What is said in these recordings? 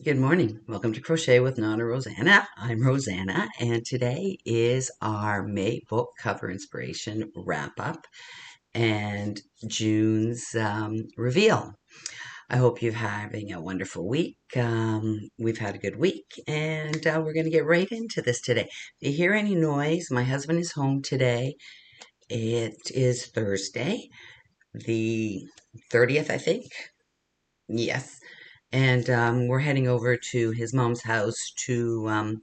Good morning. Welcome to Crochet with Nonna Rosanna. I'm Rosanna, and today is our May book cover inspiration wrap up and June's reveal. I hope you're having a wonderful week. We've had a good week, and we're going to get right into this today. If you hear any noise, my husband is home today. It is Thursday, the 30th, I think. Yes. And we're heading over to his mom's house to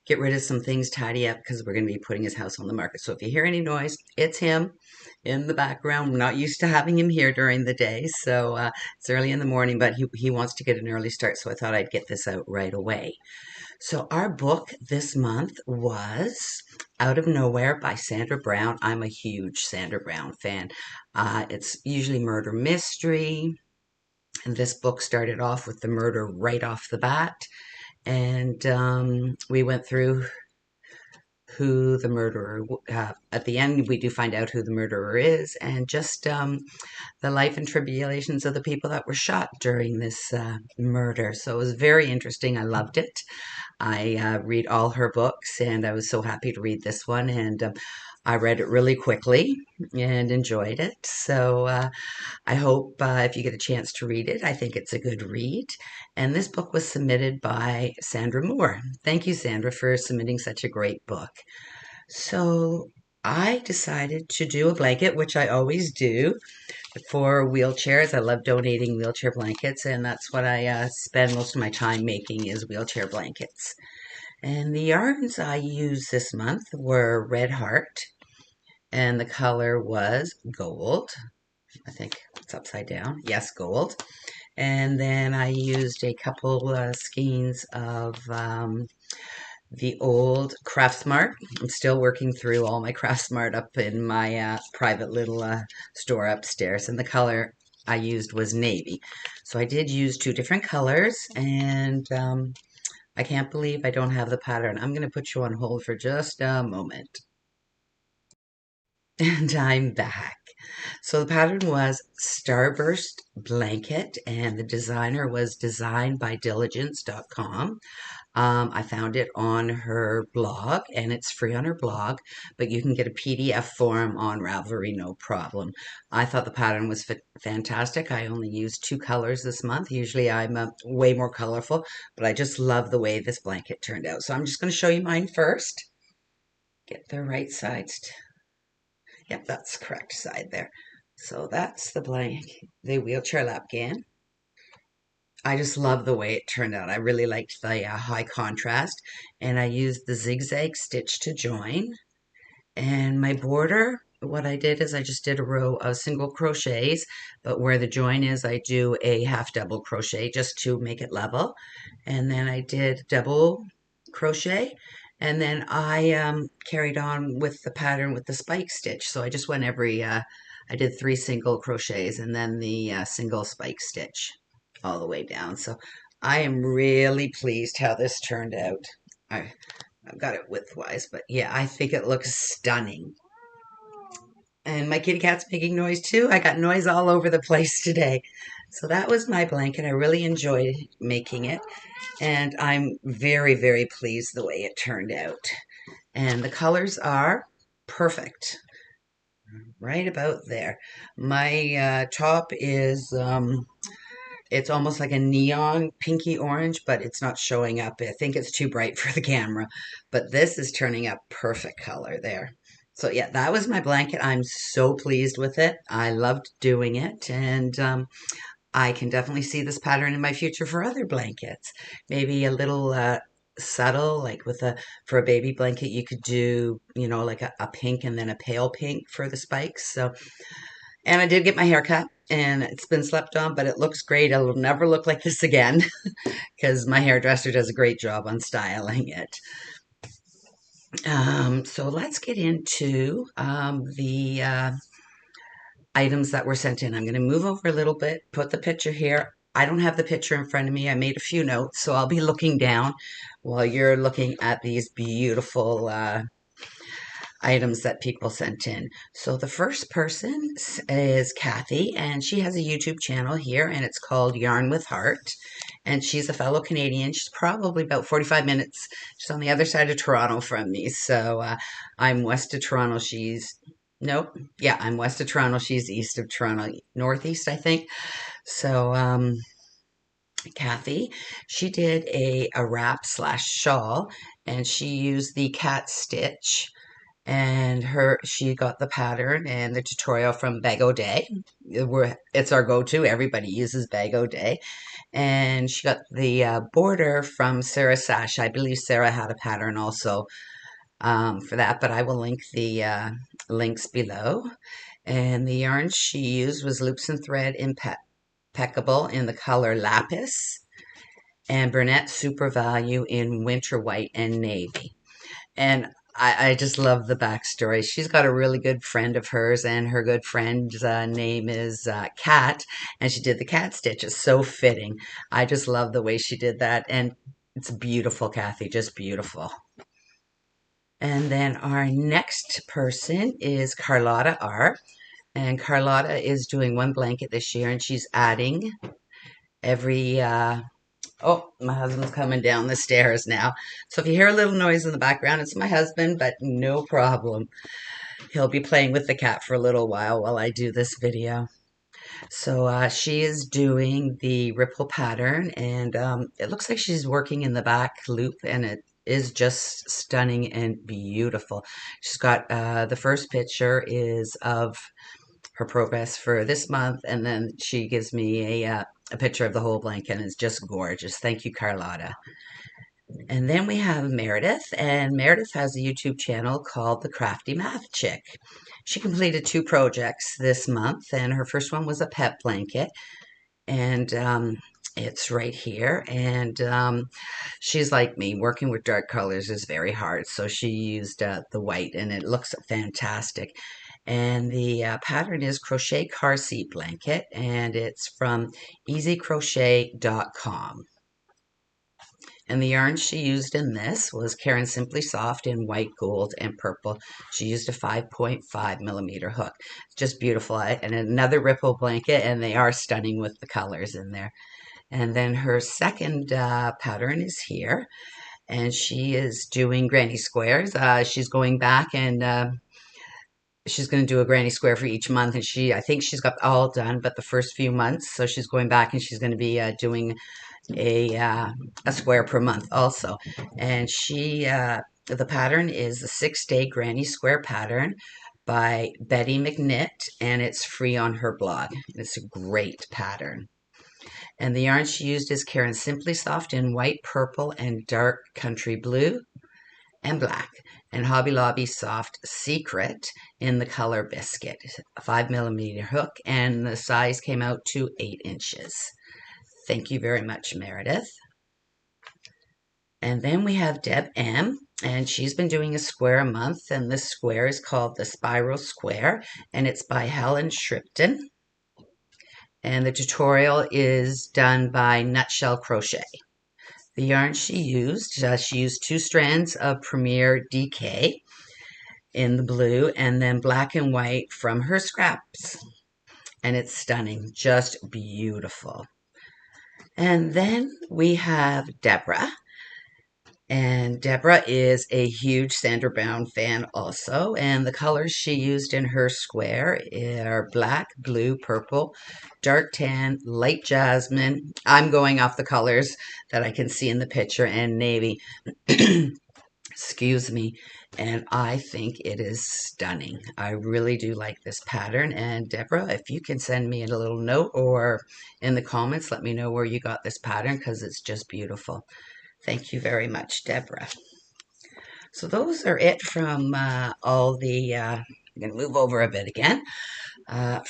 get rid of some things, tidy up, because we're going to be putting his house on the market. So if you hear any noise, it's him in the background. We're not used to having him here during the day, so it's early in the morning, but he wants to get an early start, so I thought I'd get this out right away. So our book this month was Out of Nowhere by Sandra Brown. I'm a huge Sandra Brown fan. It's usually murder mystery. And this book started off with the murder right off the bat. And we went through who the murderer, at the end, we do find out who the murderer is, and just the life and tribulations of the people that were shot during this murder. So it was very interesting. I loved it. I read all her books, and I was so happy to read this one. And I read it really quickly and enjoyed it. So I hope if you get a chance to read it, I think it's a good read. And this book was submitted by Sandra Moore. Thank you, Sandra, for submitting such a great book. So I decided to do a blanket, which I always do for wheelchairs. I love donating wheelchair blankets, and that's what I spend most of my time making is wheelchair blankets. And the yarns I used this month were Red Heart, and the color was gold. I think it's upside down. Yes, gold. And then I used a couple skeins of the old Craftsmart. I'm still working through all my Craftsmart up in my private little store upstairs. And the color I used was navy. So I did use two different colors, and I can't believe I don't have the pattern. I'm going to put you on hold for just a moment. And I'm back. So the pattern was Starburst Blanket, and the designer was designbydiligence.com. I found it on her blog, and it's free on her blog, but you can get a PDF form on Ravelry, no problem. I thought the pattern was fantastic. I only used two colors this month. Usually I'm way more colorful, but I just love the way this blanket turned out. So I'm just going to show you mine first. Get the right sides. Yep, that's the correct side there. So that's the wheelchair lapgan. I just love the way it turned out. I really liked the high contrast, and I used the zigzag stitch to join. And my border, what I did is I just did a row of single crochets, but where the join is, I do a half double crochet just to make it level. And then I did double crochet, and then I carried on with the pattern with the spike stitch. So I just went I did 3 single crochets and then the single spike stitch all the way down. So I am really pleased how this turned out. I've got it widthwise, but yeah, I think it looks stunning. And my kitty cat's making noise too. I got noise all over the place today. So that was my blanket. I really enjoyed making it. And I'm very, very pleased the way it turned out. And the colors are perfect. Right about there. My top is, it's almost like a neon pinky orange, but it's not showing up. I think it's too bright for the camera. But this is turning up perfect color there. So yeah, that was my blanket. I'm so pleased with it. I loved doing it. And I can definitely see this pattern in my future for other blankets. Maybe a little subtle, like for a baby blanket, you could do, like a pink and then a pale pink for the spikes. So, and I did get my hair cut, and it's been slept on, but it looks great. It'll never look like this again because my hairdresser does a great job on styling it. So let's get into the items that were sent in. I'm going to move over a little bit, put the picture here. I don't have the picture in front of me. I made a few notes, so I'll be looking down while you're looking at these beautiful items that people sent in. So the first person is Cathy, and she has a YouTube channel here, and it's called Yarn with Heart. and she's a fellow Canadian. She's probably about 45 minutes. She's on the other side of Toronto from me. So I'm west of Toronto. Nope. Yeah, I'm west of Toronto. She's east of Toronto, northeast, I think. So Cathy, she did a wrap slash shawl, and she used the cat stitch, and she got the pattern and the tutorial from Bag O Day. It's our go-to. Everybody uses Bag O Day. And she got the border from Sarah Sash. I believe Sarah had a pattern also for that, but I will link the links below. And the yarn she used was Loops and Thread Impeccable in the color Lapis, and Burnett Super Value in Winter White and Navy. And I just love the backstory. She's got a really good friend of hers, and her good friend's name is Cat, and she did the cat stitch. It's so fitting. I just love the way she did that, and it's beautiful, Cathy, just beautiful. And then our next person is Carlotta R. And Carlotta is doing one blanket this year, and she's adding every oh, my husband's coming down the stairs now. So if you hear a little noise in the background, it's my husband, but no problem. He'll be playing with the cat for a little while I do this video. So she is doing the ripple pattern, and it looks like she's working in the back loop, and it is just stunning and beautiful. She's got the first picture is of her progress for this month, and then she gives me a picture of the whole blanket, and it's just gorgeous. Thank you, Carlotta. And then we have Meredith, and Meredith has a YouTube channel called The Crafty Math Chick. She completed 2 projects this month, and her first one was a pet blanket, and it's right here. And she's like me, working with dark colors is very hard, so she used the white, and it looks fantastic. And the pattern is Crochet Car Seat Blanket, and it's from easycrochet.com. And the yarn she used in this was Caron Simply Soft in white, gold, and purple. She used a 5.5 millimeter hook. Just beautiful. And another ripple blanket, and they are stunning with the colors in there. And then her second pattern is here, and she is doing granny squares. She's going back, and she's going to do a granny square for each month, and I think she's got all done but the first few months, so she's going back and she's going to be doing a square per month also. And the pattern is the 6-day granny square pattern by Betty McKnit, and it's free on her blog. It's a great pattern. And the yarn she used is Caron Simply Soft in white, purple, and dark country blue and black, and Hobby Lobby Soft Secret in the color Biscuit. A 5 millimeter hook, and the size came out to 8 inches. Thank you very much, Meredith. And then we have Deb M, and she's been doing a square a month, and this square is called the Spiral Square, and it's by Helen Shrimpton. And the tutorial is done by Nutshell Crochet. The yarn she used 2 strands of Premier DK in the blue, and then black and white from her scraps. And it's stunning, just beautiful. And then we have Deborah. And Deborah is a huge Sandra Brown fan also, and the colors she used in her square are black, blue, purple, dark tan, light jasmine. I'm going off the colors that I can see in the picture, and navy. Excuse me. And I think it is stunning. I really do like this pattern. And Deborah, if you can send me a little note or in the comments, let me know where you got this pattern, because it's just beautiful. Thank you very much, Deborah. So those are it from all the, I'm going to move over a bit again,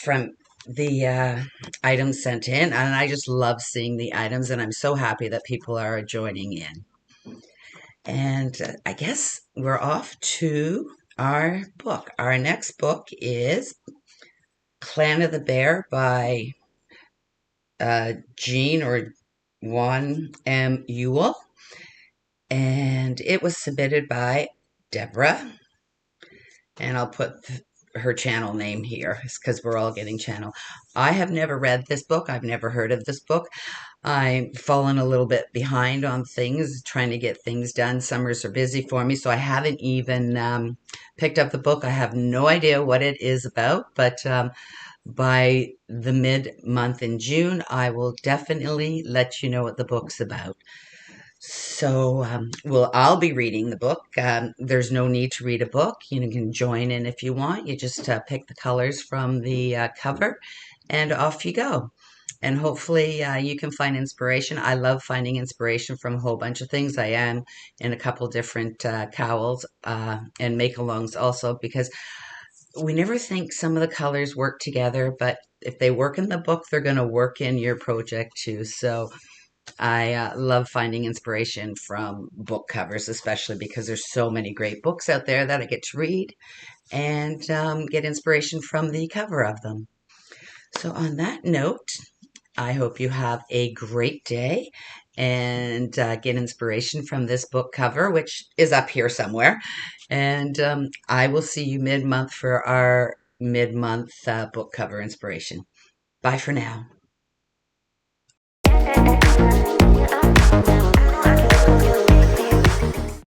from the items sent in. And I just love seeing the items, and I'm so happy that people are joining in. And I guess we're off to our book. Our next book is Clan of the Bear by Jean or Juan M. Ewell. And it was submitted by Deborah. And I'll put her channel name here, because we're all getting channel. I have never read this book. I've never heard of this book. I'm fallen a little bit behind on things, trying to get things done. Summers are busy for me, so I haven't even picked up the book. I have no idea what it is about, but by the mid-month in June, I will definitely let you know what the book's about. So, well, I'll be reading the book. There's no need to read a book. You can join in if you want. You just pick the colors from the cover, and off you go. And hopefully, you can find inspiration. I love finding inspiration from a whole bunch of things. I am in a couple different cowls and make-alongs also, because we never think some of the colors work together, but if they work in the book, they're going to work in your project too. So I love finding inspiration from book covers, especially because there's so many great books out there that I get to read and get inspiration from the cover of them. So on that note, I hope you have a great day and get inspiration from this book cover, which is up here somewhere. And I will see you mid-month for our mid-month book cover inspiration. Bye for now.